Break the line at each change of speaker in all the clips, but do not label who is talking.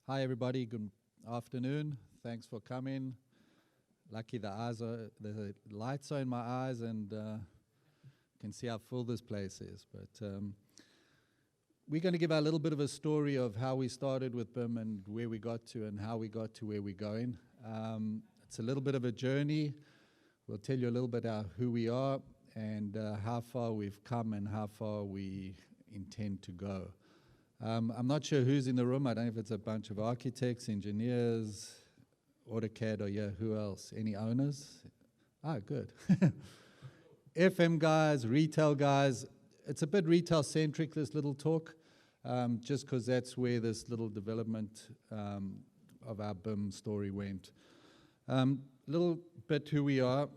Hi everybody, good afternoon. Thanks for coming. Lucky the lights are in my eyes and can see how full this place is. But we're going to give a little bit of a story of how we started with BIM and where we got to and how we got to where we're going. It's a little bit of a journey. We'll tell you a little bit about who we are and how far we've come and how far we intend to go. I'm not sure who's in the room. I don't know if it's a bunch of architects, engineers, AutoCAD, or yeah, who else? Any owners? Ah, good. FM guys, retail guys. It's a bit retail-centric, this little talk, just because that's where this little development of our BIM story went. Little bit who we are.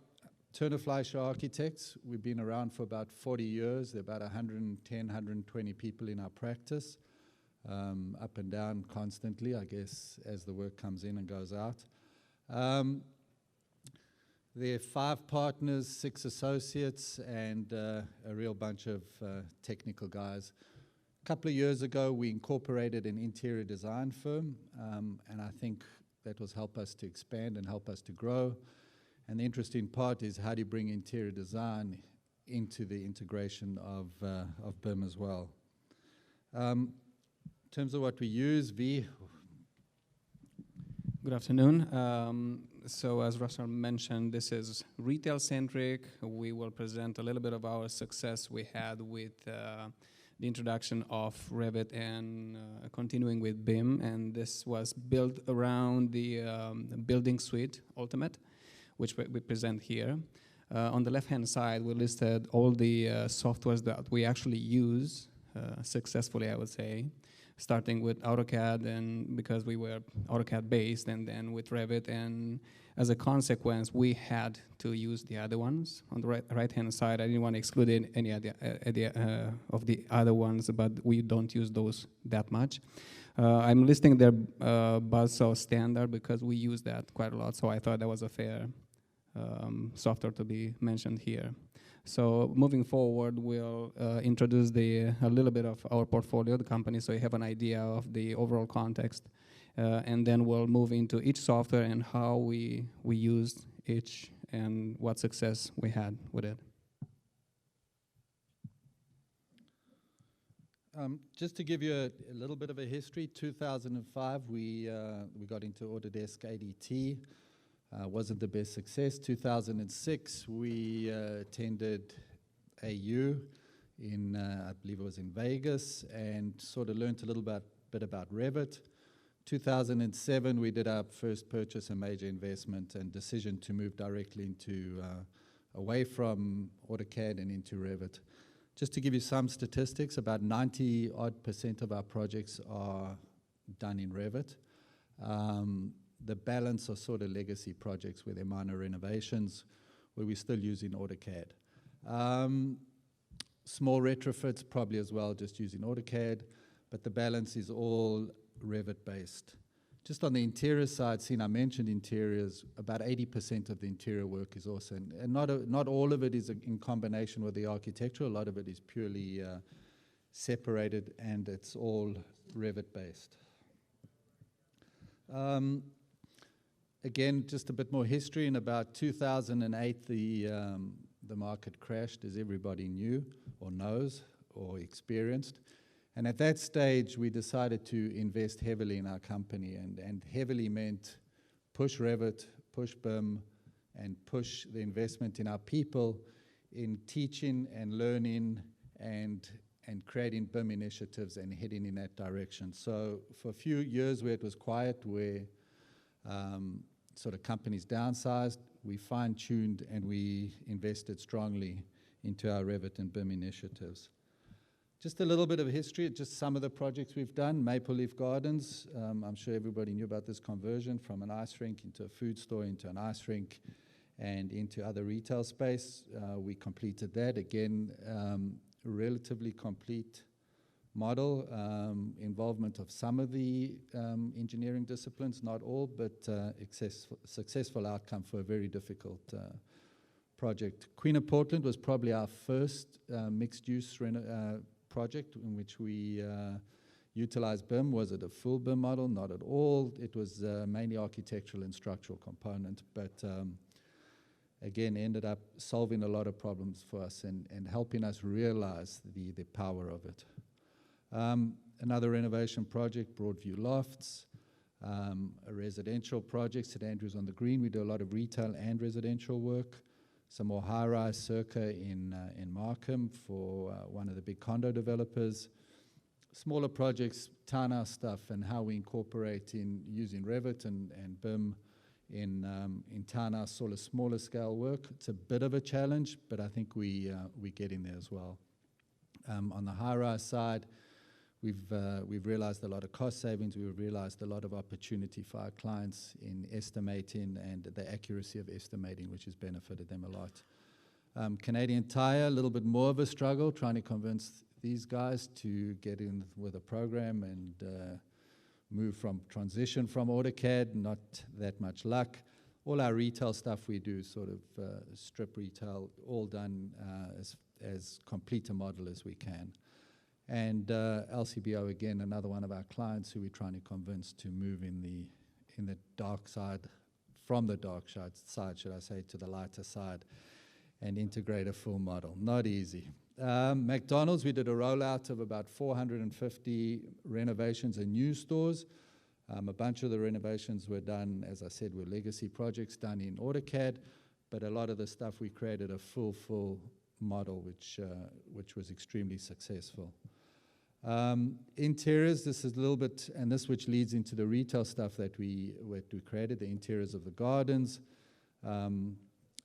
Turner Fleischer Architects. We've been around for about 40 years. There are about 110, 120 people in our practice. Up and down constantly, I guess, as the work comes in and goes out. There are 5 partners, 6 associates, and a real bunch of technical guys. A couple of years ago, we incorporated an interior design firm, and I think that was help us to expand and help us to grow. And the interesting part is how do you bring interior design into the integration of BIM as well. In terms of what we use, V.
Good afternoon. So as Russell mentioned, this is retail-centric. We will present a little bit of our success we had with the introduction of Revit and continuing with BIM. And this was built around the building suite Ultimate, which we present here. On the left-hand side, we listed all the softwares that we actually use successfully, I would say, starting with AutoCAD, and because we were AutoCAD-based, and then with Revit, and as a consequence, we had to use the other ones. On the right-hand side, I didn't want to exclude any of the other ones, but we don't use those that much. I'm listing their Buzzsaw standard because we use that quite a lot, so I thought that was a fair software to be mentioned here. So moving forward, we'll introduce a little bit of our portfolio, the company, so you have an idea of the overall context. And then we'll move into each software and how we used each and what success we had with it.
Just to give you a little bit of a history, 2005, we got into Autodesk ADT. Wasn't the best success. 2006, we attended AU in, I believe it was in Vegas, and sort of learned a little bit about Revit. 2007, we did our first purchase and major investment and decision to move directly into, away from AutoCAD and into Revit. Just to give you some statistics, about 90% of our projects are done in Revit. The balance are sort of legacy projects where they're minor renovations, where we're still using AutoCAD. Small retrofits probably as well, just using AutoCAD, but the balance is all Revit-based. Just on the interior side, I mentioned interiors, about 80% of the interior work is also, and not all of it is in combination with the architecture, a lot of it is purely separated, and it's all Revit-based. Again, just a bit more history. In about 2008, the market crashed, as everybody knew or knows or experienced. And at that stage, we decided to invest heavily in our company, and heavily meant push Revit, push BIM, and push the investment in our people in teaching and learning and creating BIM initiatives and heading in that direction. So for a few years where it was quiet, where sort of companies downsized, we fine-tuned and we invested strongly into our Revit and BIM initiatives. Just a little bit of history, just some of the projects we've done. Maple Leaf Gardens, I'm sure everybody knew about this conversion from an ice rink into a food store, into an ice rink, and into other retail space. We completed that. Again, relatively complete model, involvement of some of the engineering disciplines, not all, but successful outcome for a very difficult project. Queen of Portland was probably our first mixed-use project in which we utilize BIM. Was it a full BIM model? Not at all. It was mainly architectural and structural component, but again, ended up solving a lot of problems for us and helping us realize the power of it. Another renovation project, Broadview Lofts, a residential project, St Andrews on the Green. We do a lot of retail and residential work. Some more high-rise circa in Markham for one of the big condo developers. Smaller projects, townhouse stuff, and how we incorporate in using Revit and BIM in townhouse sort of smaller scale work. It's a bit of a challenge, but I think we get in there as well. On the high-rise side, we've realized a lot of cost savings. We've realized a lot of opportunity for our clients in estimating and the accuracy of estimating, which has benefited them a lot. Canadian Tire, a little bit more of a struggle, trying to convince these guys to get in with a program and transition from AutoCAD, not that much luck. All our retail stuff we do, sort of strip retail, all done as complete a model as we can. And LCBO, again, another one of our clients who we're trying to convince to move in the dark side, from the dark side, should I say, to the lighter side, and integrate a full model. Not easy. McDonalds, we did a rollout of about 450 renovations and new stores. A bunch of the renovations were done, as I said, were legacy projects done in AutoCAD, but a lot of the stuff we created a full model, which was extremely successful. Interiors, this is a little bit, and this which leads into the retail stuff that we created, the interiors of the gardens.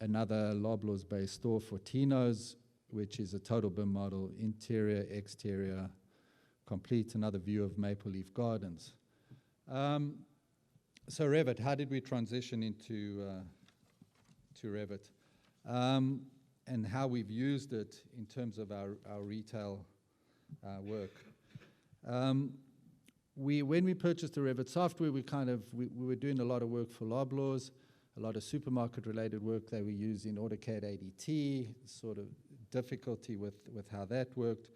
Another Loblaws-based store for Tino's, which is a total BIM model, interior, exterior, complete, another view of Maple Leaf Gardens. So Revit, how did we transition into to Revit? And how we've used it in terms of our retail work. When we purchased the Revit software, we were doing a lot of work for Loblaws, a lot of supermarket-related work that we use in AutoCAD ADT, sort of difficulty with how that worked,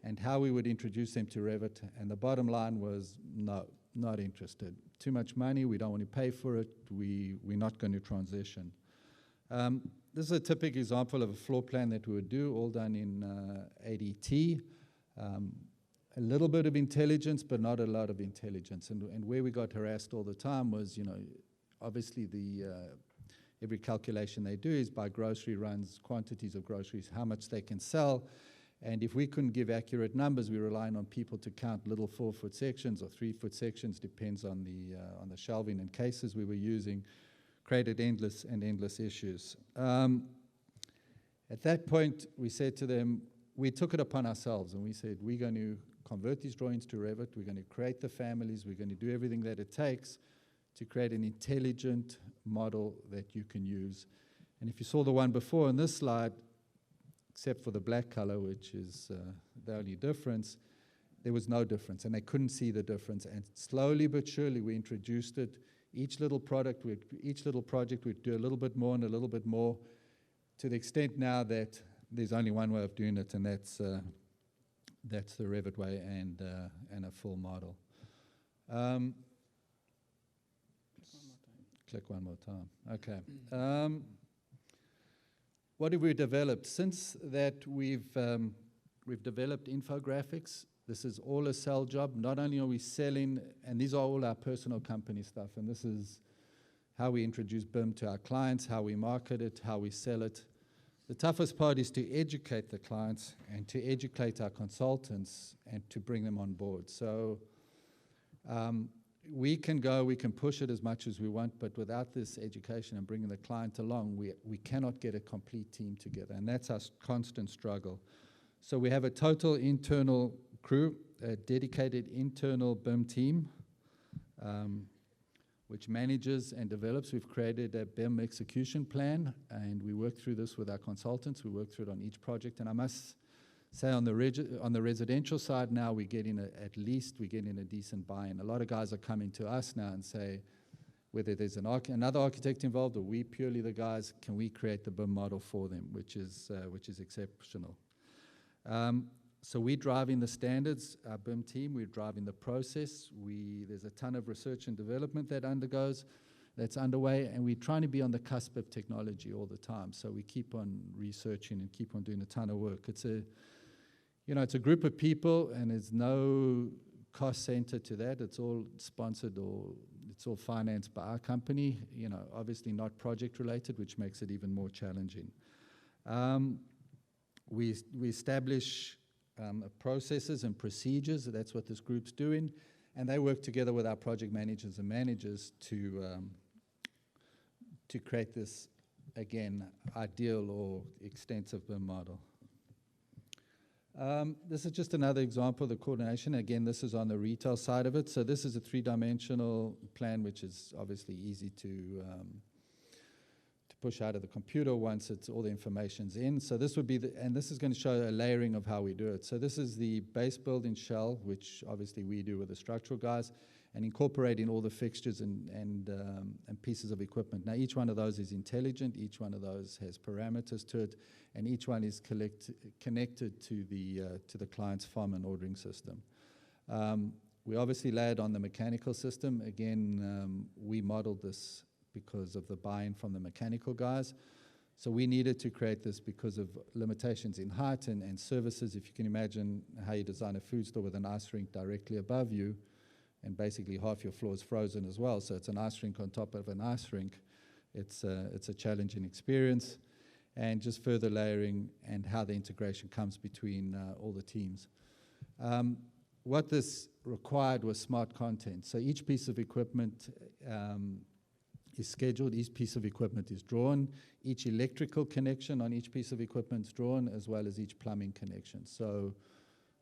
and how we would introduce them to Revit. And the bottom line was, no, not interested. Too much money, we don't want to pay for it, we're not going to transition. This is a typical example of a floor plan that we would do, all done in ADT. A little bit of intelligence, but not a lot of intelligence. And where we got harassed all the time was, obviously every calculation they do is by grocery runs, quantities of groceries, how much they can sell. And if we couldn't give accurate numbers, we're relying on people to count little 4-foot sections or 3-foot sections, depends on the shelving and cases we were using, created endless issues. At that point, we said to them, we took it upon ourselves and we said, we're going to convert these drawings to Revit, we're going to create the families, we're going to do everything that it takes to create an intelligent model that you can use. And if you saw the one before on this slide, except for the black color, which is the only difference, there was no difference, and they couldn't see the difference. And slowly but surely, we introduced it. Each little project, we'd do a little bit more and a little bit more, to the extent now that there's only one way of doing it, and that's the Revit way and a full model. Click one more time. Okay. What have we developed? Since that, we've developed Infographics. This is all a sell job. Not only are we selling, and these are all our personal company stuff, and this is how we introduce BIM to our clients, how we market it, how we sell it. The toughest part is to educate the clients and to educate our consultants and to bring them on board. So we can push it as much as we want, but without this education and bringing the client along, we cannot get a complete team together, and that's our constant struggle. So we have a total internal crew, a dedicated internal BIM team, which manages and develops. We've created a BIM execution plan, and we work through this with our consultants. We work through it on each project, and I must say on the residential side now, at least we're getting a decent buy-in. A lot of guys are coming to us now and say, whether there's another architect involved or we purely the guys, can we create the BIM model for them, which is exceptional. So we're driving the standards, our BIM team, we're driving the process. There's a ton of research and development that's underway, and we're trying to be on the cusp of technology all the time. So we keep on researching and keep on doing a ton of work. It's a group of people, and there's no cost center to that. It's all sponsored or it's all financed by our company. Obviously not project related, which makes it even more challenging. We establish processes and procedures. That's what this group's doing, and they work together with our project managers and managers to create this, again, ideal or extensive BIM model. This is just another example of the coordination. Again, this is on the retail side of it. So this is a three-dimensional plan, which is obviously easy to push out of the computer once all the information's in. So this would be and this is going to show a layering of how we do it. So this is the base building shell, which obviously we do with the structural guys, and incorporating all the fixtures and pieces of equipment. Now each one of those is intelligent, each one of those has parameters to it, and each one is connected to the client's farm and ordering system. We obviously layered on the mechanical system. Again, we modeled this because of the buy-in from the mechanical guys. So we needed to create this because of limitations in height and services. If you can imagine how you design a food store with an ice rink directly above you, and basically half your floor is frozen as well. So it's an ice rink on top of an ice rink. It's a challenging experience. And just further layering and how the integration comes between all the teams. What this required was smart content. So each piece of equipment is scheduled, each piece of equipment is drawn, each electrical connection on each piece of equipment is drawn, as well as each plumbing connection. So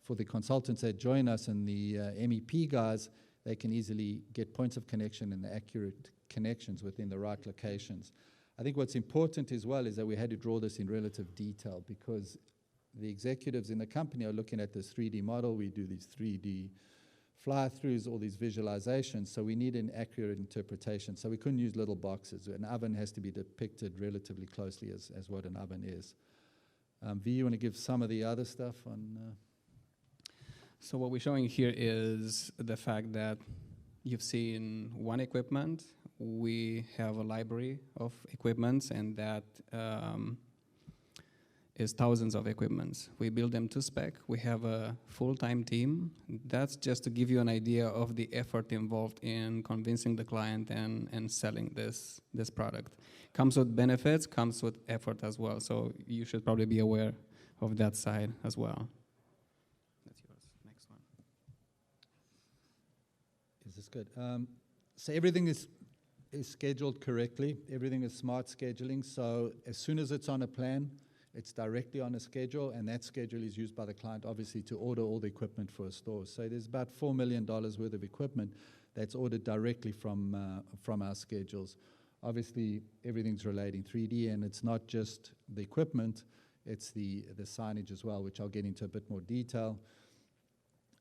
for the consultants that join us and the MEP guys, they can easily get points of connection and accurate connections within the right locations. I think what's important as well is that we had to draw this in relative detail, because the executives in the company are looking at this 3D model. We do these 3D fly-throughs, all these visualizations, so we need an accurate interpretation. So we couldn't use little boxes. An oven has to be depicted relatively closely as what an oven is. V, you want to give some of the other stuff on?
So what we're showing here is the fact that you've seen one equipment. We have a library of equipments, and that is thousands of equipments. We build them to spec. We have a full-time team. That's just to give you an idea of the effort involved in convincing the client and selling this product. Comes with benefits, comes with effort as well. So you should probably be aware of that side as well. That's yours. Next one.
Is this good? So everything is scheduled correctly. Everything is smart scheduling. So as soon as it's on a plan, it's directly on a schedule, and that schedule is used by the client, obviously, to order all the equipment for a store. So there's about $4 million worth of equipment that's ordered directly from our schedules. Obviously, everything's relating 3D, and it's not just the equipment, it's the signage as well, which I'll get into a bit more detail.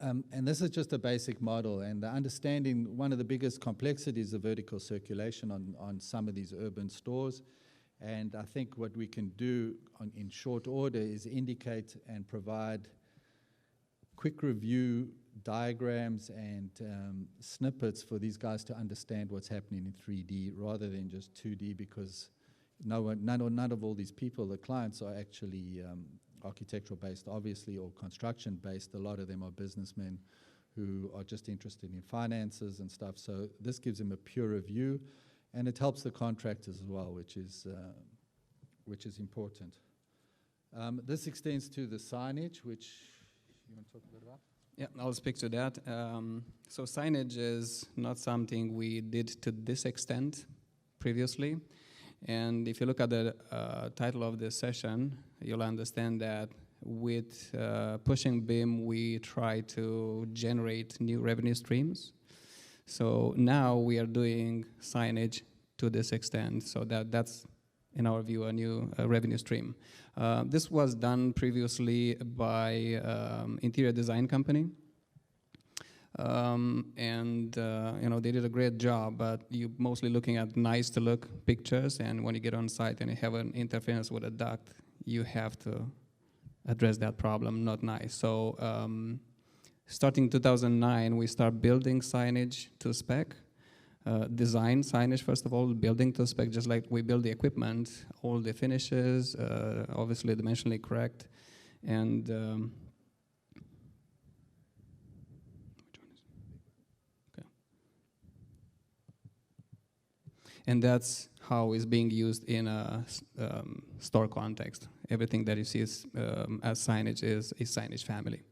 And this is just a basic model, and the understanding, one of the biggest complexities is the vertical circulation on some of these urban stores. And I think what we can do in short order is indicate and provide quick review diagrams and snippets for these guys to understand what's happening in 3D rather than just 2D, because none of all these people, the clients, are actually architectural based, obviously, or construction based. A lot of them are businessmen who are just interested in finances and stuff. So this gives them a purer view. And it helps the contractors as well, which is important. This extends to the signage, which you want to talk a bit about?
Yeah, I'll speak to that. So signage is not something we did to this extent previously. And if you look at the title of this session, you'll understand that with pushing BIM, we try to generate new revenue streams. So now we are doing signage to this extent. So that's, in our view, a new revenue stream. This was done previously by interior design company. They did a great job, but you're mostly looking at nice to look pictures. And when you get on site and you have an interference with a duct, you have to address that problem, not nice. So starting 2009, we start building signage to spec, design signage first of all, building to spec, just like we build the equipment, all the finishes, obviously dimensionally correct, and and that's how it's being used in a store context. Everything that you see is, as signage is a signage family.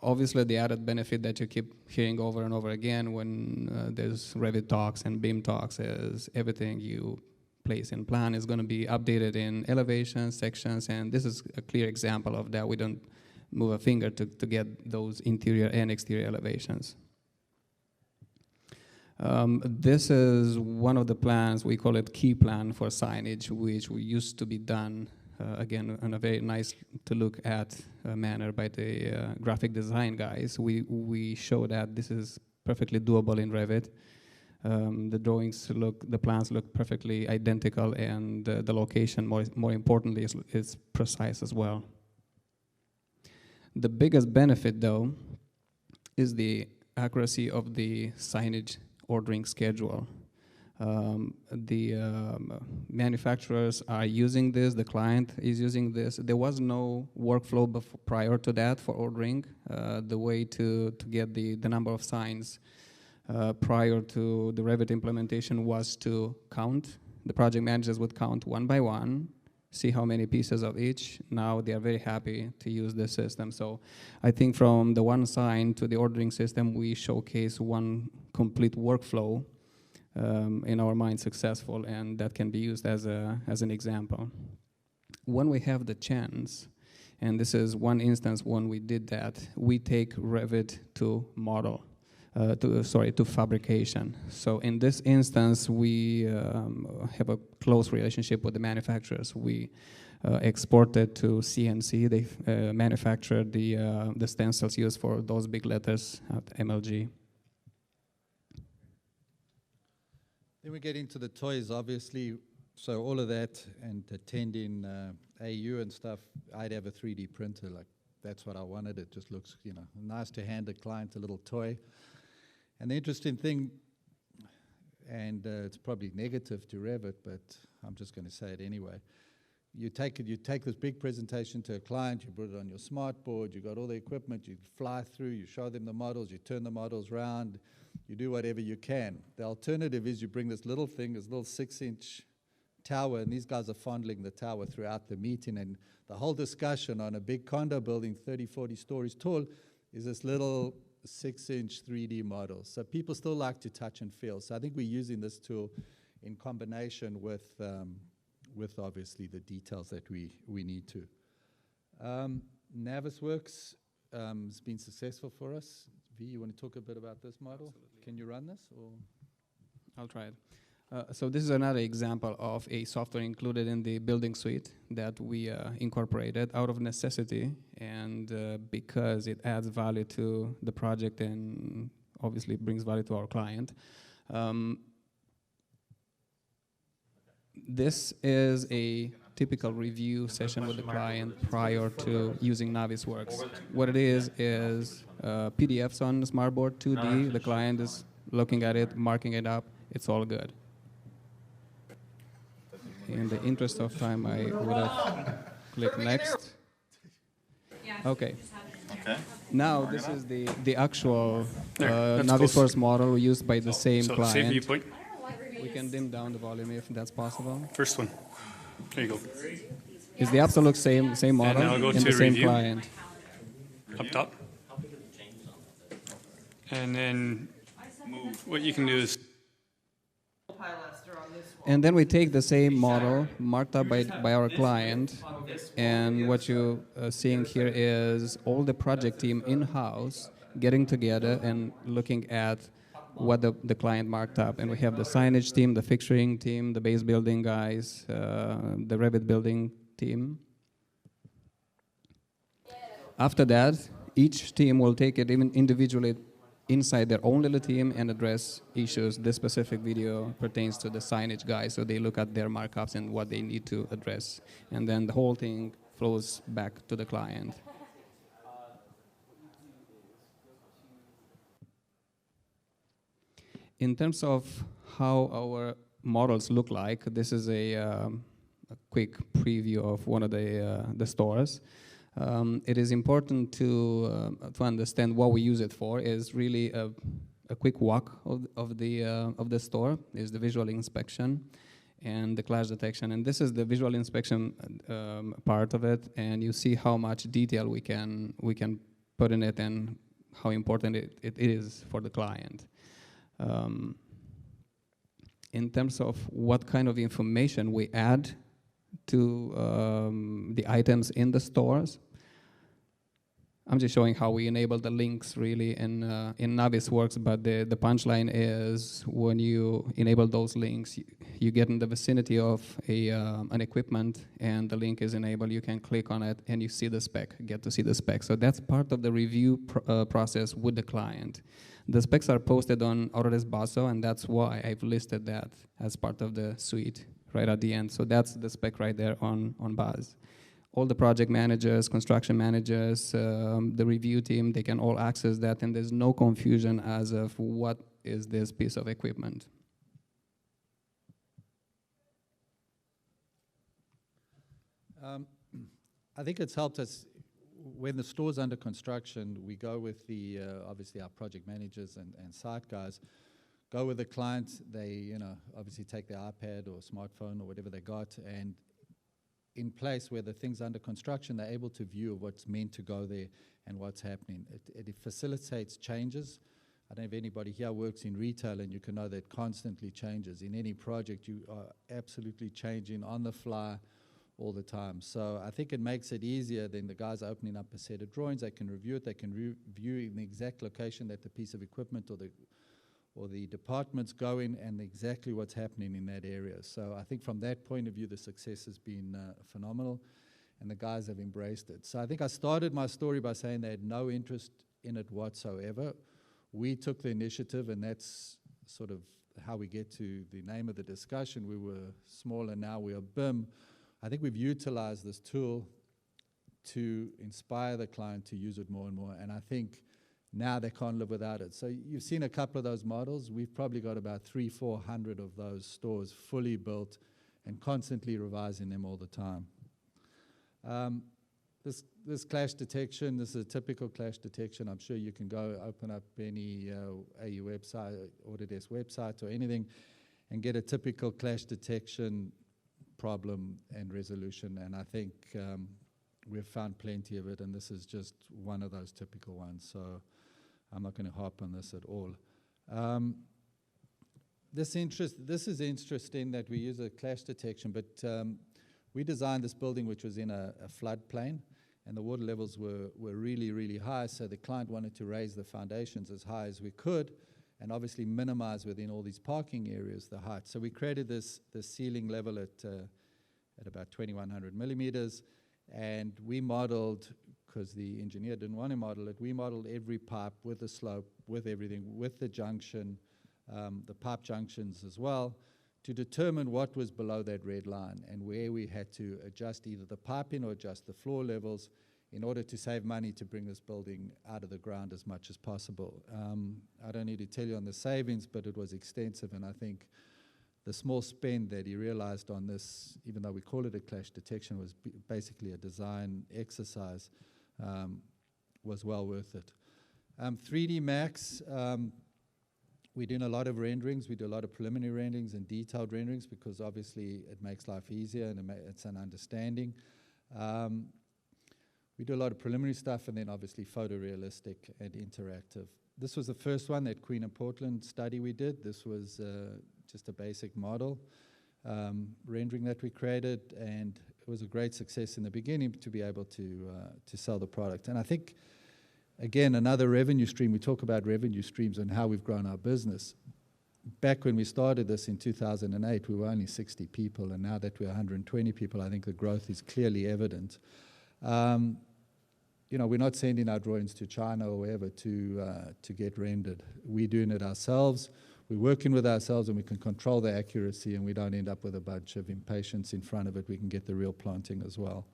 Obviously, the added benefit that you keep hearing over and over again when there's Revit talks and BIM talks is everything you place in plan is going to be updated in elevations, sections, and this is a clear example of that. We don't move a finger to get those interior and exterior elevations. This is one of the plans, we call it key plan for signage, which used to be done, again, in a very nice to look at manner by the graphic design guys. We show that this is perfectly doable in Revit. The drawings the plans look perfectly identical, and the location, more importantly, is precise as well. The biggest benefit, though, is the accuracy of the signage ordering schedule. The manufacturers are using this, the client is using this. There was no workflow prior to that for ordering. The way to get the number of signs prior to the Revit implementation was to count. The project managers would count one by one, see how many pieces of each. Now they are very happy to use this system. So I think from the one sign to the ordering system, we showcase one complete workflow in our mind successful, and that can be used as an example. When we have the chance, and this is one instance when we did that, we take Revit to model. To fabrication. So in this instance, we have a close relationship with the manufacturers. We exported to CNC. They manufactured the stencils used for those big letters at MLG.
Then we get into the toys, obviously. So all of that and attending AU and stuff, I'd have a 3D printer. Like, that's what I wanted. It just looks, nice to hand a client a little toy. And the interesting thing, and it's probably negative to Revit, but I'm just going to say it anyway. You take this big presentation to a client, you put it on your smart board, you got all the equipment, you fly through, you show them the models, you turn the models around, you do whatever you can. The alternative is you bring this little thing, this little 6-inch tower, and these guys are fondling the tower throughout the meeting, and the whole discussion on a big condo building, 30, 40 stories tall, is this little 6-inch 3D models. So people still like to touch and feel. So I think we're using this tool in combination with obviously the details that we need to. Navisworks has been successful for us. V, you want to talk a bit about this model? Absolutely. Can you run this? Or?
I'll try it. So this is another example of a software included in the building suite that we incorporated out of necessity, and because it adds value to the project and obviously brings value to our client. This is a typical review session with the client prior to using Navisworks. What it is PDFs on the smartboard, 2D. The client is looking at it, marking it up. It's all good. In the interest of time, I would have clicked next. Okay. Now this is the actual Navisworks model used by the same client.
Same viewpoint.
We can dim down the volume if that's possible.
First one. There you go.
It's the absolute same model
now go
in
to
the same
review.
client.
Up top. And then what you can do is
And then we take the same model marked up by our client, and what you're seeing here is all the project team in-house getting together and looking at what the client marked up. And we have the signage team, the fixturing team, the base building guys, the Revit building team. After that, each team will take it individually inside their own little team and address issues. This specific video pertains to the signage guys, so they look at their markups and what they need to address. And then the whole thing flows back to the client. In terms of how our models look like, this is a quick preview of one of the stores. It is important to understand what we use it for. Is really a quick walk of the store. Is the visual inspection and the clash detection, and this is the visual inspection part of it. And you see how much detail we can put in it and how important it is for the client. In terms of what kind of information we add to the items in the stores, I'm just showing how we enable the links really in Navisworks, but the punchline is when you enable those links, you get in the vicinity of an equipment and the link is enabled, you can click on it and you see the spec, get to see the spec. So that's part of the review process with the client. The specs are posted on Autodesk Basso, and that's why I've listed that as part of the suite right at the end. So that's the spec right there on Baz. All the project managers, construction managers, the review team, they can all access that, and there's no confusion as of what is this piece of equipment.
I think it's helped us when the store's under construction. We go with the obviously our project managers and site guys. Go with the client. They obviously take their iPad or smartphone or whatever they got, and in place where the thing's under construction, they're able to view what's meant to go there and what's happening. It facilitates changes. I don't know if anybody here works in retail, and you can know that constantly changes. In any project, you are absolutely changing on the fly all the time. So I think it makes it easier than the guys opening up a set of drawings. They can review it. They can view in the exact location that the piece of equipment or the department's going and exactly what's happening in that area. So I think from that point of view, the success has been phenomenal, and the guys have embraced it. So I think I started my story by saying they had no interest in it whatsoever. We took the initiative, and that's sort of how we get to the name of the discussion. We were small, and now we are BIM. I think we've utilized this tool to inspire the client to use it more and more, and I think now they can't live without it. So you've seen a couple of those models. We've probably got about 300-400 of those stores fully built and constantly revising them all the time. This clash detection, this is a typical clash detection. I'm sure you can go open up any AU website, Autodesk website or anything, and get a typical clash detection problem and resolution. And I think we've found plenty of it, and this is just one of those typical ones. So I'm not going to harp on this at all. This is interesting that we use a clash detection, but we designed this building which was in a floodplain, and the water levels were really, really high, so the client wanted to raise the foundations as high as we could and obviously minimize within all these parking areas the height. So we created this ceiling level at about 2100 millimeters, and we modeled, because the engineer didn't want to model it, we modeled every pipe with the slope, with everything, with the junction, the pipe junctions as well, to determine what was below that red line and where we had to adjust either the piping or adjust the floor levels in order to save money to bring this building out of the ground as much as possible. I don't need to tell you on the savings, but it was extensive, and I think the small spend that he realized on this, even though we call it a clash detection, was basically a design exercise, was well worth it. 3D Max, we're doing a lot of renderings. We do a lot of preliminary renderings and detailed renderings because obviously it makes life easier and it's an understanding. We do a lot of preliminary stuff, and then obviously photorealistic and interactive. This was the first one, that Queen and Portland study we did. This was just a basic model rendering that we created, and it was a great success in the beginning to be able to sell the product. And I think, again, another revenue stream. We talk about revenue streams and how we've grown our business. Back when we started this in 2008, we were only 60 people, and now that we're 120 people, I think the growth is clearly evident. we're not sending our drawings to China or wherever to get rendered. We're doing it ourselves. We're working with ourselves, and we can control the accuracy, and we don't end up with a bunch of impatience in front of it. We can get the real planting as well.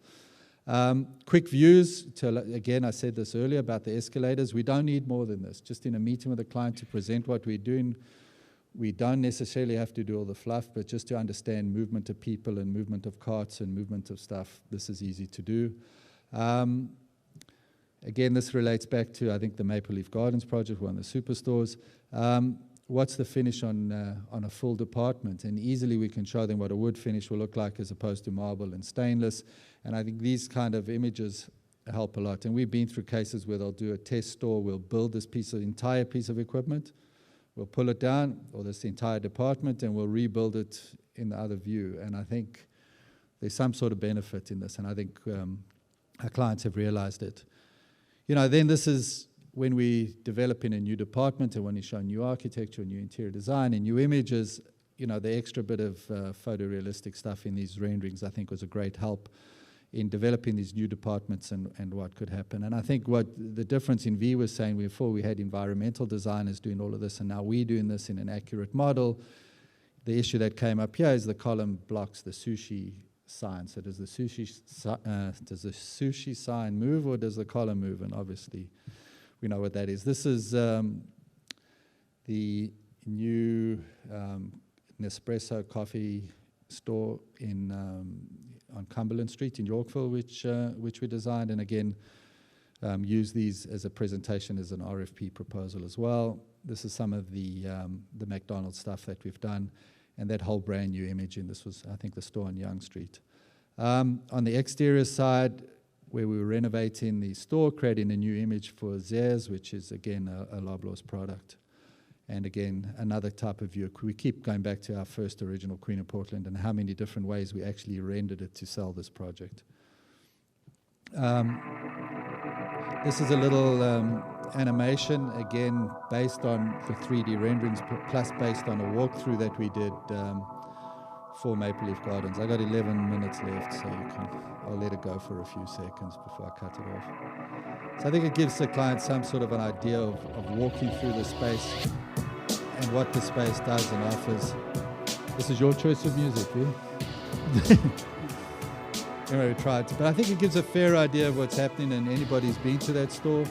Quick views. Again, I said this earlier about the escalators. We don't need more than this. Just in a meeting with a client to present what we're doing, we don't necessarily have to do all the fluff, but just to understand movement of people and movement of carts and movement of stuff, this is easy to do. Again, this relates back to, I think, the Maple Leaf Gardens project, one of the superstores. What's the finish on a full department? And easily we can show them what a wood finish will look like as opposed to marble and stainless. And I think these kind of images help a lot. And we've been through cases where they'll do a test store, we'll build this entire piece of equipment, we'll pull it down, or this entire department, and we'll rebuild it in the other view. And I think there's some sort of benefit in this, and I think our clients have realized it. Then this is when we develop in a new department and when you show new architecture, new interior design, and new images, the extra bit of photorealistic stuff in these renderings, I think, was a great help in developing these new departments and what could happen. And I think what the difference in V was saying, before we had environmental designers doing all of this, and now we're doing this in an accurate model. The issue that came up here is the column blocks the sushi sign. So does the sushi sign move, or does the column move? And obviously, we know what that is. This is the new Nespresso coffee store on Cumberland Street in Yorkville, which we designed, and again use these as a presentation as an RFP proposal as well. This is some of the McDonald's stuff that we've done, and that whole brand new image. And this was, I think, the store on Young Street. On the exterior side, where we were renovating the store, creating a new image for Zers, which is again a Loblaws product. And again, another type of view. We keep going back to our first original Queen of Portland and how many different ways we actually rendered it to sell this project. This is a little animation, again, based on the 3D renderings, plus based on a walkthrough that we did for Maple Leaf Gardens. I got 11 minutes left, so I'll let it go for a few seconds before I cut it off. So I think it gives the client some sort of an idea of walking through the space and what the space does and offers. This is your choice of music, yeah? Anyway, we tried to, but I think it gives a fair idea of what's happening, and anybody's been to that store.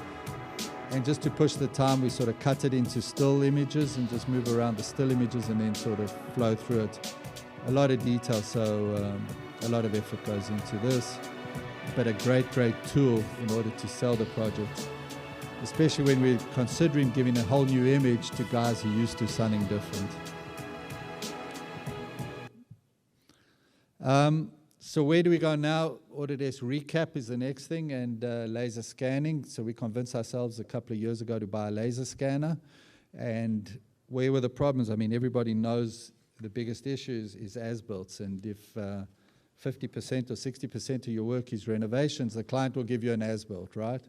And just to push the time, we sort of cut it into still images and just move around the still images and then sort of flow through it. A lot of detail, so a lot of effort goes into this, but a great tool in order to sell the project, especially when we're considering giving a whole new image to guys who are used to something different. So where do we go now? Autodesk Recap is the next thing, and laser scanning. So we convinced ourselves a couple of years ago to buy a laser scanner. And where were the problems? I mean, everybody knows the biggest issue is as-built, and if 50% or 60% of your work is renovations, the client will give you an as-built, right?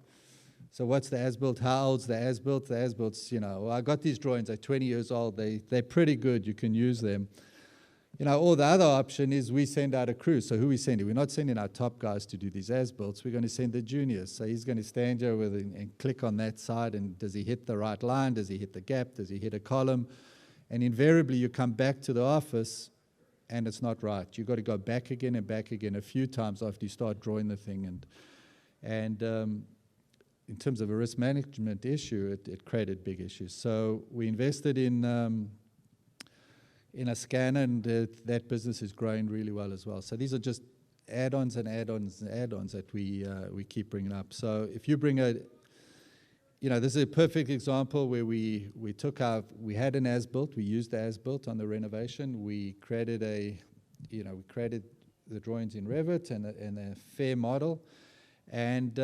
So what's the as-built? How old's the as-built? The as-built's, well, I got these drawings, they're 20 years old, they're pretty good, you can use them. Or the other option is we send out a crew. So who are we sending? We're not sending our top guys to do these as-builts, we're going to send the juniors. So he's going to stand here and click on that side, and does he hit the right line? Does he hit the gap? Does he hit a column? And invariably, you come back to the office, and it's not right. You've got to go back again a few times after you start drawing the thing. And in terms of a risk management issue, it created big issues. So we invested in a scanner, and that business is growing really well as well. So these are just add-ons and add-ons and add-ons that we keep bringing up. So if you bring this is a perfect example where we had an as-built, we used the as-built on the renovation. We created we created the drawings in Revit and a fair model. And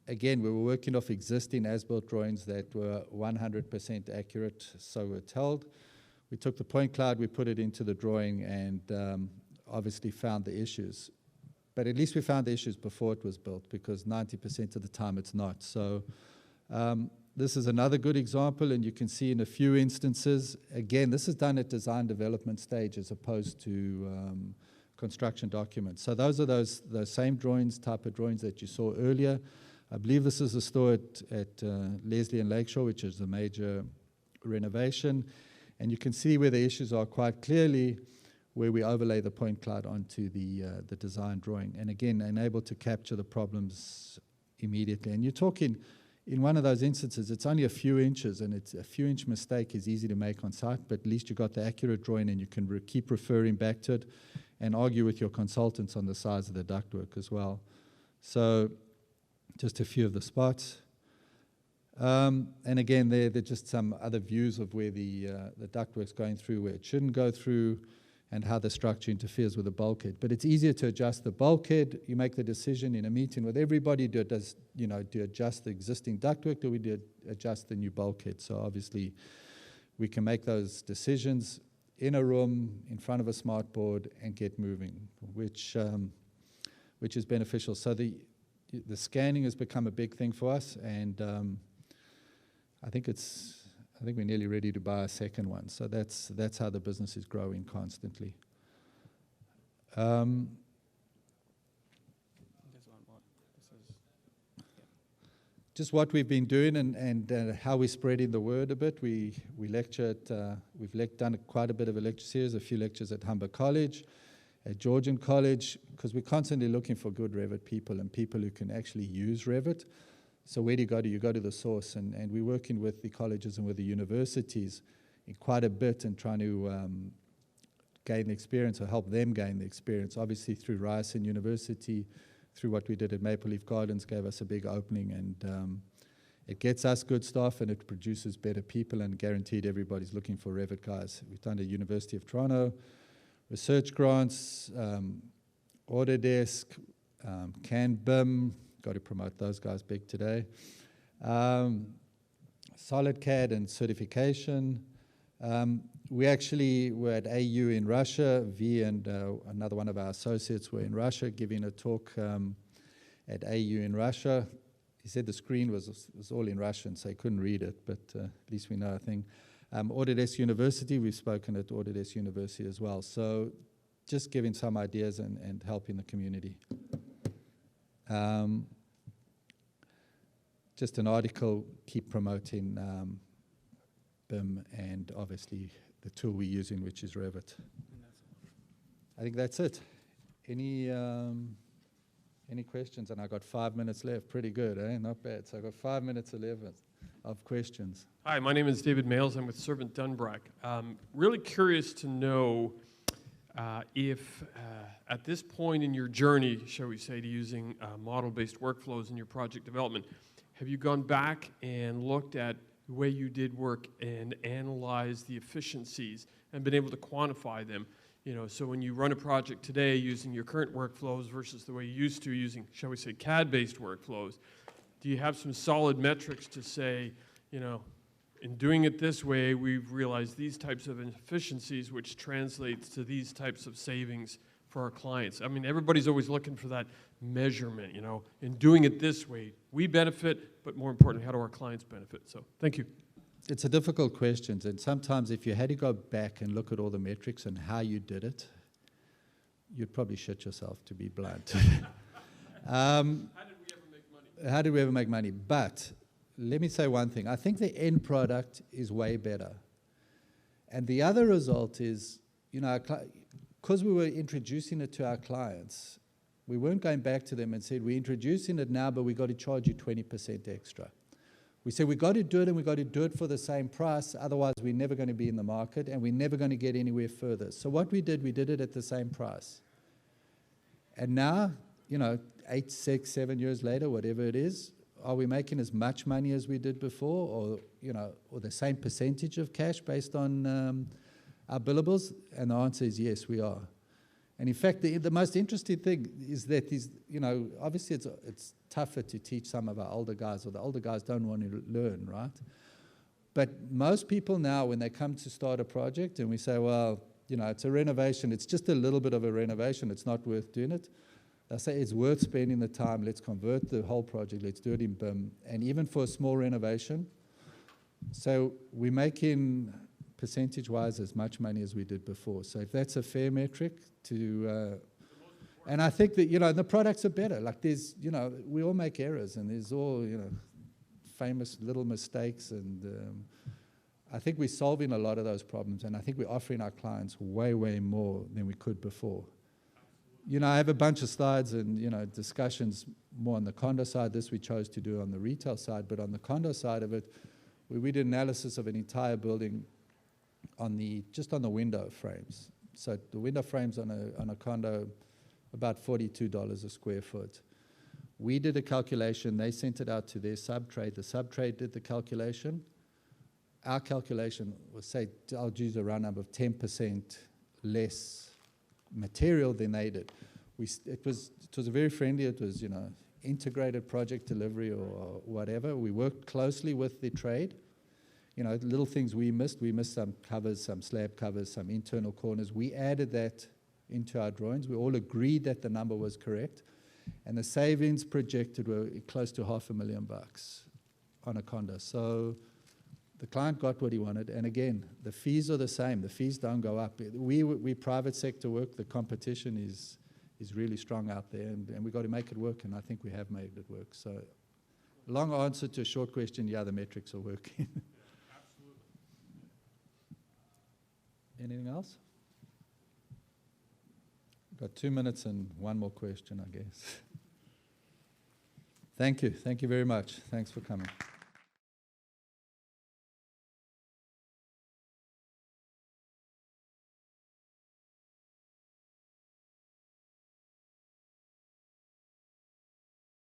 again, we were working off existing as-built drawings that were 100% accurate, so we're told. We took the point cloud, we put it into the drawing, and obviously found the issues. But at least we found the issues before it was built, because 90% of the time it's not. So this is another good example, and you can see in a few instances, again, this is done at design development stage as opposed to construction documents. So those are those same drawings, type of drawings that you saw earlier. I believe this is the store at Leslie and Lakeshore, which is a major renovation. And you can see where the issues are quite clearly, where we overlay the point cloud onto the design drawing. And again, enable to capture the problems immediately. And you're talking, in one of those instances, it's only a few inches, and it's a few inch mistake is easy to make on site, but at least you got the accurate drawing, and you can keep referring back to it and argue with your consultants on the size of the ductwork as well. So just a few of the spots. And again, they're just some other views of where the ductwork's going through, where it shouldn't go through, and how the structure interferes with the bulkhead. But it's easier to adjust the bulkhead. You make the decision in a meeting with everybody, do you adjust the existing ductwork, or do we adjust the new bulkhead? So obviously, we can make those decisions in a room, in front of a smart board, and get moving, which is beneficial. So the scanning has become a big thing for us, and I think we're nearly ready to buy a second one. So that's how the business is growing constantly. Just what we've been doing and how we're spreading the word a bit. We lecture at, we've done quite a bit of a lecture series, a few lectures at Humber College, at Georgian College, because we're constantly looking for good Revit people and people who can actually use Revit. So where do you go to? You go to the source, and we're working with the colleges and with the universities in quite a bit and trying to gain the experience or help them gain the experience. Obviously through Ryerson University, through what we did at Maple Leaf Gardens, gave us a big opening, and it gets us good staff and it produces better people, and guaranteed everybody's looking for Revit guys. We've done the University of Toronto, research grants, Autodesk, BIM. Got to promote those guys big today. SolidCAD and certification. We actually were at AU in Russia. V and another one of our associates were in Russia giving a talk at AU in Russia. He said the screen was all in Russian, so he couldn't read it, but at least we know a thing. Autodesk University, we've spoken at Autodesk University as well. So just giving some ideas and helping the community. Just an article, keep promoting BIM and obviously the tool we're using, which is Revit. I think that's it. Any questions? And I got 5 minutes left. Pretty good, eh? Not bad. So I got 5 minutes 11 of questions.
Hi, my name is David Males. I'm with Servant Dunbrack. Really curious to know if at this point in your journey, shall we say, to using model-based workflows in your project development, have you gone back and looked at the way you did work and analyzed the efficiencies and been able to quantify them? You know, so when you run a project today using your current workflows versus the way you used to using, shall we say, CAD-based workflows, do you have some solid metrics to say, you know, in doing it this way, we've realized these types of efficiencies, which translates to these types of savings for our clients? I mean, everybody's always looking for that measurement, you know. In doing it this way, we benefit, but more importantly, how do our clients benefit? So, thank you.
It's a difficult question, and sometimes if you had to go back and look at all the metrics and how you did it, you'd probably shit yourself, to be blunt.
How did we ever make money?
How did we ever make money? But let me say one thing. I think the end product is way better. And the other result is, you know, because we were introducing it to our clients, we weren't going back to them and said, we're introducing it now, but we got to charge you 20% extra. We said, we got to do it, and we got to do it for the same price. Otherwise, we're never going to be in the market, and we're never going to get anywhere further. So what we did it at the same price. And now, you know, 8, 6, 7 years later, whatever it is, are we making as much money as we did before, or, you know, or the same percentage of cash based on our billables? And the answer is yes, we are. And in fact, the most interesting thing is that you know, obviously it's tougher to teach some of our older guys, or the older guys don't want to learn, right? But most people now, when they come to start a project and we say, well, you know, it's a renovation, it's just a little bit of a renovation, it's not worth doing it. They say it's worth spending the time, let's convert the whole project, let's do it in BIM. And even for a small renovation, so we're making percentage-wise as much money as we did before. So if that's a fair metric to And I think that, you know, the products are better. Like there's, you know, we all make errors and there's all, you know, famous little mistakes. And I think we're solving a lot of those problems. And I think we're offering our clients way, way more than we could before. You know, I have a bunch of slides and, you know, discussions more on the condo side. This we chose to do on the retail side. But on the condo side of it, we did analysis of an entire building on just on the window frames. So the window frames on a condo, about $42 a square foot. We did a calculation. They sent it out to their sub-trade. The sub-trade did the calculation. Our calculation was, say, I'll use a round number of 10% less material than they did. It was very friendly. It was, you know, integrated project delivery or whatever. We worked closely with the trade. You know, little things we missed. We missed some covers, some slab covers, some internal corners. We added that into our drawings. We all agreed that the number was correct. And the savings projected were close to $500,000 on a condo. So the client got what he wanted. And again, the fees are the same. The fees don't go up. We private sector work. The competition is really strong out there. And we've got to make it work. And I think we have made it work. So long answer to a short question, yeah, the metrics are working. Anything else? Got 2 minutes and one more question, I guess. Thank you. Thank you very much. Thanks for coming.